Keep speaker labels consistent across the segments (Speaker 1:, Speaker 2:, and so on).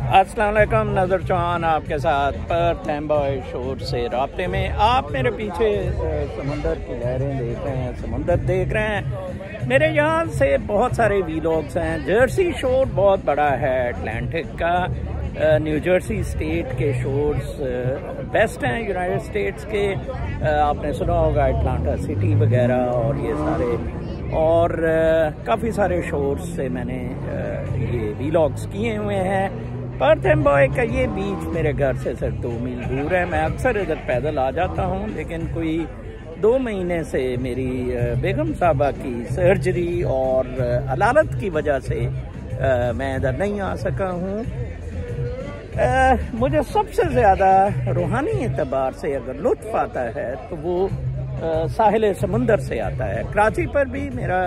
Speaker 1: अस्सलाम वालेकुम, नज़र चौहान आपके साथ पर्थ एम्बॉय शोर से राब्ते में। आप मेरे पीछे समंदर की लहरें देख रहे हैं, समंदर देख रहे हैं। मेरे यहाँ से बहुत सारे वीलॉग्स हैं। जर्सी शोर बहुत बड़ा है अटलांटिक का। न्यू जर्सी स्टेट के शोर्स बेस्ट हैं यूनाइटेड स्टेट्स के। आपने सुना होगा अटलांटा सिटी वगैरह और ये सारे, और काफ़ी सारे शोर्स से मैंने ये वीलॉग्स किए हुए हैं। पर्थ एम्बॉय का ये बीच मेरे घर से सिर्फ 2 मील दूर है। मैं अक्सर इधर पैदल आ जाता हूँ, लेकिन कोई 2 महीने से मेरी बेगम साहबा की सर्जरी और अलालत की वजह से मैं इधर नहीं आ सका हूँ। मुझे सबसे ज़्यादा रूहानी एतबार से अगर लुत्फ़ आता है तो वो साहिल समंदर से आता है। कराची पर भी मेरा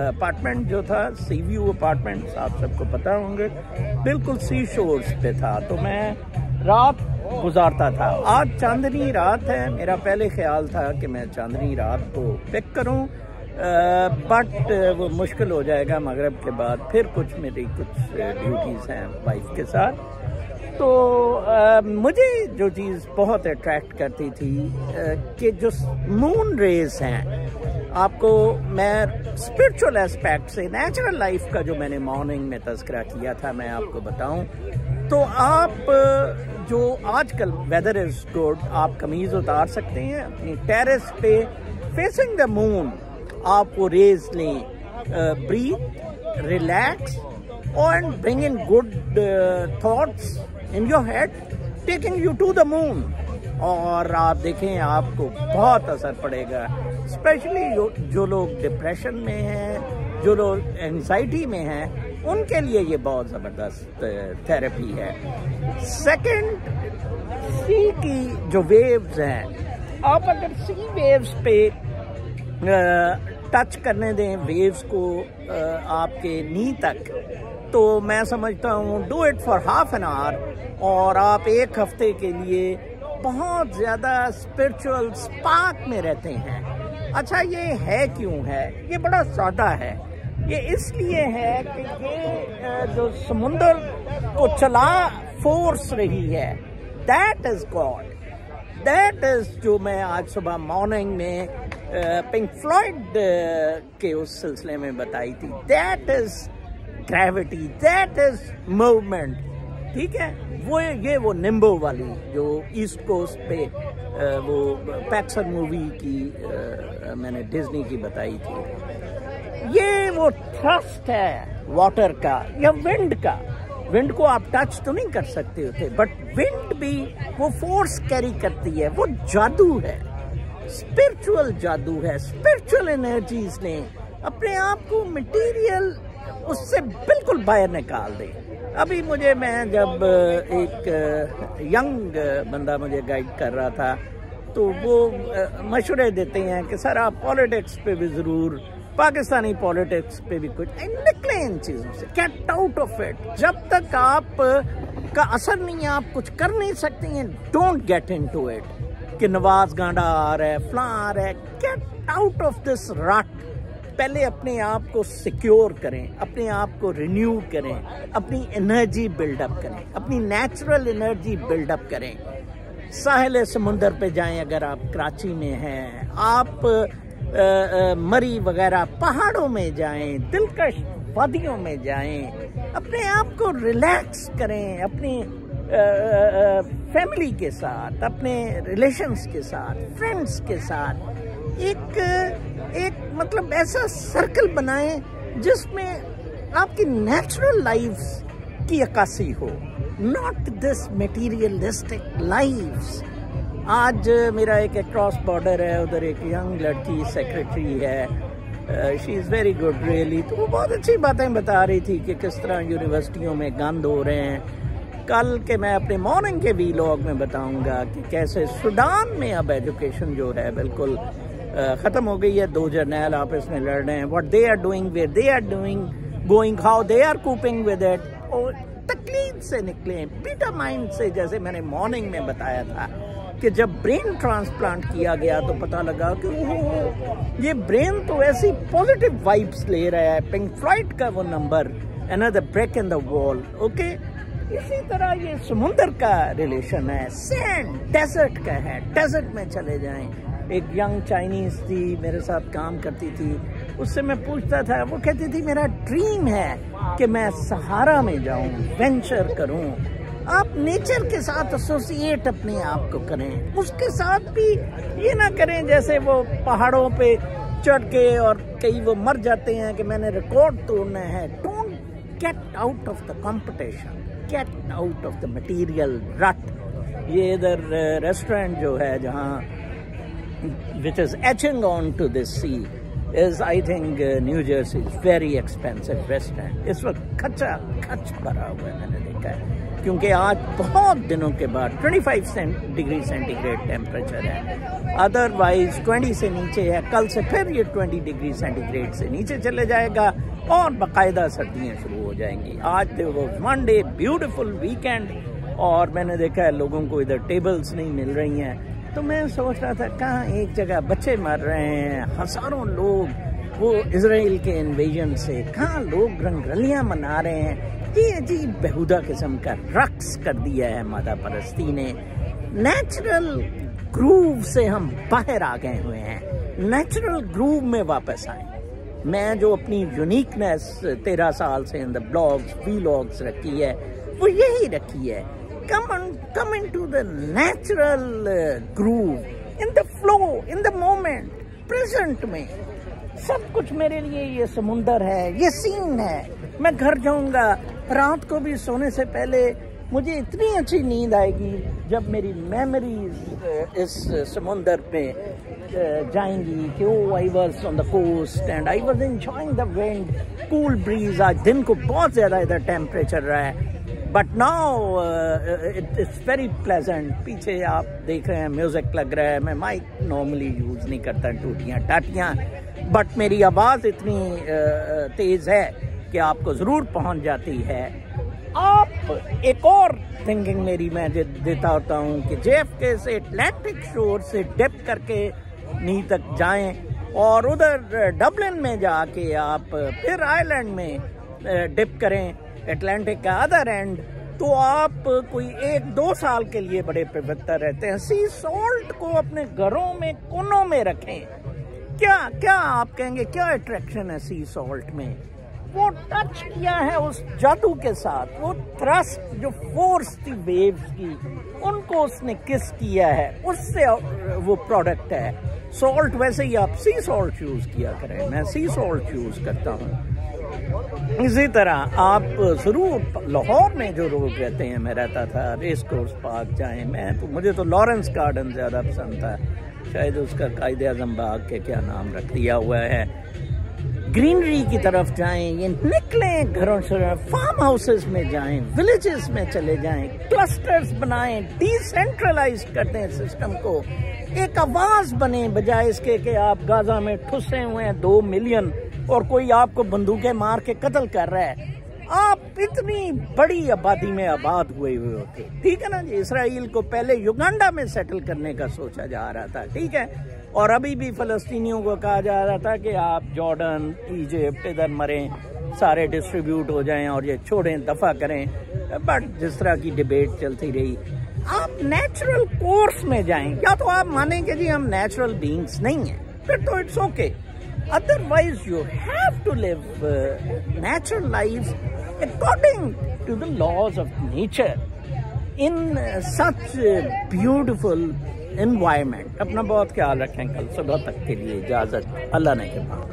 Speaker 1: अपार्टमेंट जो था, सी व्यू अपार्टमेंट, आप सबको पता होंगे, बिल्कुल सी शोर्स पे था, तो मैं रात गुजारता था। आज चांदनी रात है। मेरा पहले ख्याल था कि मैं चांदनी रात को पिक करूं, बट वो मुश्किल हो जाएगा मगरिब के बाद। फिर मेरी कुछ ड्यूटीज़ हैं वाइफ के साथ। तो मुझे जो चीज़ बहुत अट्रैक्ट करती थी कि जो मून रेज हैं, आपको मैं स्पिरिचुअल एस्पेक्ट से, नेचुरल लाइफ का जो मैंने मॉर्निंग में तज़किरा किया था, मैं आपको बताऊं तो आप जो आजकल वेदर इज़ गुड, आप कमीज़ उतार सकते हैं अपनी टेरेस पे फेसिंग द मून। आप वो रेज लें, breathe, relax and bring in good thoughts in your head, taking you to the moon। और आप देखें, आपको बहुत असर पड़ेगा। स्पेशली जो लोग डिप्रेशन में हैं, जो लोग एंजाइटी में हैं, उनके लिए ये बहुत ज़बरदस्त थेरेपी है। सेकंड, सी की जो वेव्स हैं, आप अगर सी वेव्स पे टच करने दें वेव्स को आपके नी तक, तो मैं समझता हूँ do it for half an hour, और आप 1 हफ्ते के लिए बहुत ज़्यादा स्पिरिचुअल स्पार्क में रहते हैं। अच्छा, ये है क्यों है? ये बड़ा सादा है। ये इसलिए है कि ये जो समुंदर को चला फोर्स रही है, that is God. That is जो मैं आज सुबह मॉर्निंग में पिंक फ्लॉयड के उस सिलसिले में बताई थी। That is gravity, that is movement. ठीक है, वो निम्बो वाली जो ईस्ट कोस्ट पे वो पैक्सन मूवी की मैंने डिज्नी की बताई थी। ये वो थ्रस्ट है वाटर का या विंड का। विंड को आप टच तो नहीं कर सकते होते, बट विंड भी वो फोर्स कैरी करती है। वो जादू है, स्पिरिचुअल जादू है। स्पिरिचुअल एनर्जीज ने अपने आप को मटेरियल उससे बिल्कुल बाहर निकाल दे। अभी मैं जब एक यंग बंदा मुझे गाइड कर रहा था, तो वो मशवरे देते हैं कि सर आप पॉलिटिक्स पे भी ज़रूर, पाकिस्तानी पॉलिटिक्स पे भी कुछ निकले इन चीज़ों से, गेट आउट ऑफ इट। जब तक आप का असर नहीं है, आप कुछ कर नहीं सकते हैं, डोंट गेट इनटू इट कि नवाज गांडा आ रहा है, फलां आ रहा है। गेट आउट ऑफ दिस रट। पहले अपने आप को सिक्योर करें, अपने आप को रिन्यू करें, अपनी एनर्जी बिल्डअप करें, अपनी नेचुरल एनर्जी बिल्डअप करें। साहिल समुंदर पे जाएं, अगर आप कराची में हैं, आप मरी वगैरह पहाड़ों में जाएं, दिलकश वादियों में जाएं, अपने आप को रिलैक्स करें, अपनी फैमिली के साथ, अपने रिलेशंस के साथ, फ्रेंड्स के साथ एक मतलब ऐसा सर्कल बनाएं जिसमें आपकी नेचुरल लाइफ्स की अक्कासी हो, नॉट दिस मटेरियलिस्टिक लाइफ्स। आज मेरा एक क्रॉस बॉर्डर है, उधर एक यंग लड़की सेक्रेटरी है, she is very good really. तो वो बहुत अच्छी बातें बता रही थी कि किस तरह यूनिवर्सिटियों में गंद हो रहे हैं। कल के मैं अपने मॉर्निंग के वीलॉग में बताऊंगा कि कैसे सूडान में अब एजुकेशन जो है बिल्कुल ख़त्म हो गई है। 2 जर्नैल आपस में लड़ रहे हैं, what they are doing, where they are doing, going, how they are coping with it. और तकलीफ से निकले, बीटा माइंड से। जैसे मैंने मॉर्निंग में बताया था कि जब ब्रेन ट्रांसप्लांट किया गया तो पता लगा कि ये ब्रेन तो ऐसी पॉजिटिव वाइब्स ले रहा है। पिंक फ्लॉयड का वो number, another brick in the wall, okay? इसी तरह ये समुंदर का रिलेशन है, सैंड डेजर्ट का है। डेजर्ट में चले जाएं। एक यंग चाइनीज थी, मेरे साथ काम करती थी, उससे मैं पूछता था, वो कहती थी मेरा ड्रीम है कि मैं सहारा में जाऊं, वेंचर करूं। आप नेचर के साथ एसोसिएट अपने आप को करें, उसके साथ भी ये ना करें जैसे वो पहाड़ों पे चढ़ के और कई वो मर जाते हैं कि मैंने रिकॉर्ड तोड़ना है। Don't get out of the competition, get out of the material रट। ये इधर रेस्टोरेंट जो है जहाँ which is etching on to the sea is I think New Jersey's very expensive restaurant. इस वक्त खच भरा हुआ है, मैंने देखा है, क्योंकि आज बहुत दिनों के बाद 25 डिग्री सेंटीग्रेड टेम्परेचर है। अदरवाइज 20 से नीचे है। कल से फिर ये 20 डिग्री सेंटीग्रेड से नीचे चले जाएगा और बाकायदा सर्दियाँ शुरू हो जाएंगी। आज वो मंडे ब्यूटीफुल वीकेंड, और मैंने देखा है लोगों को इधर टेबल्स नहीं मिल रही हैं। तो मैं सोच रहा था कहाँ एक जगह बच्चे मर रहे हैं, हजारों लोग वो इजराइल के इन्वेजन से, कहाँ लोग रंगरलियाँ मना रहे हैं। ये अजीब बेहुदा किस्म का रक्स कर दिया है मादा परस्ती ने। नेचुरल ग्रूव से हम बाहर आ गए हुए हैं, नेचुरल ग्रूव में वापस आए। मैं जो अपनी यूनिकनेस 13 साल से इन द ब्लॉग्स वीलॉग्स रखी है वो यही रखी है। Come into the natural groove, in the flow, in the moment, present में। सब कुछ मेरे लिए ये समुंदर है, ये सीन है। मैं घर जाऊंगा, रात को भी सोने से पहले मुझे इतनी अच्छी नींद आएगी जब मेरी मेमोरीज इस समुंदर पे जाएंगी कि oh I was on the coast and I was enjoying the wind, cool breeze. आज दिन को बहुत ज़्यादा इधर टेम्परेचर रहा है, but now it's very pleasant. पीछे आप देख रहे हैं म्यूजिक लग रहा है। मैं माइक नॉर्मली यूज़ नहीं करता, टूटियाँ टाटियाँ, बट मेरी आवाज़ इतनी तेज़ है कि आपको ज़रूर पहुँच जाती है। आप एक और थिंकिंग मेरी मैं देता होता हूँ कि JFK से अटलांटिक शोर से डिप करके नी तक जाएं और उधर डबलिन में जाके आप फिर आइलैंड में डिप करें, अटलांटिक का अदर एंड, तो आप कोई 1-2 साल के लिए बड़े पवित्र रहते हैं। सी सॉल्ट को अपने घरों में कोनों में रखें। क्या आप कहेंगे क्या अट्रैक्शन है सी सॉल्ट में? वो टच किया है उस जादू के साथ, वो थ्रस्ट जो फोर्स थी वेव्स की, उनको उसने किस किया है, उससे वो प्रोडक्ट है सॉल्ट। वैसे ही आप सी सॉल्ट यूज किया करें, मैं सी सॉल्ट यूज करता हूँ। इसी तरह आप जरूर लाहौर में जो लोग रहते हैं, मैं रहता था रेस कोर्स पार्क जाएं। मुझे तो लॉरेंस गार्डन ज्यादा पसंद था, शायद उसका कायदे आजम बाग के क्या नाम रख दिया हुआ है। ग्रीनरी की तरफ जाएं, ये निकलें घरों से, फार्म हाउसेस में जाएं, विलेजेस में चले जाएं, क्लस्टर्स बनाएं, डिसेंट्रलाइज कर दें सिस्टम को, एक आवाज बने, बजाय इसके कि आप गाजा में ठुसे हुए हैं 2 मिलियन और कोई आपको बंदूकें मार के कत्ल कर रहा है। आप इतनी बड़ी आबादी में आबाद हुए होते, ठीक है ना जी। इसराइल को पहले युगांडा में सेटल करने का सोचा जा रहा था, ठीक है, और अभी भी फलस्तीनियों को कहा जा रहा था कि आप जॉर्डन, इजिप्ट इधर मरें, सारे डिस्ट्रीब्यूट हो जाएं और ये छोड़ें, दफा करें। बट जिस तरह की डिबेट चलती रही, आप नेचुरल कोर्स में जाएं। या तो आप मानेंगे जी हम नेचुरल बीइंग्स नहीं हैं, फिर तो it's okay. Otherwise, you have to live natural lives according to the laws of nature in such beautiful environment. अपना बहुत ख्याल रखें। कल सुबह तक के लिए इजाज़त, अल्लाह ने के बाद।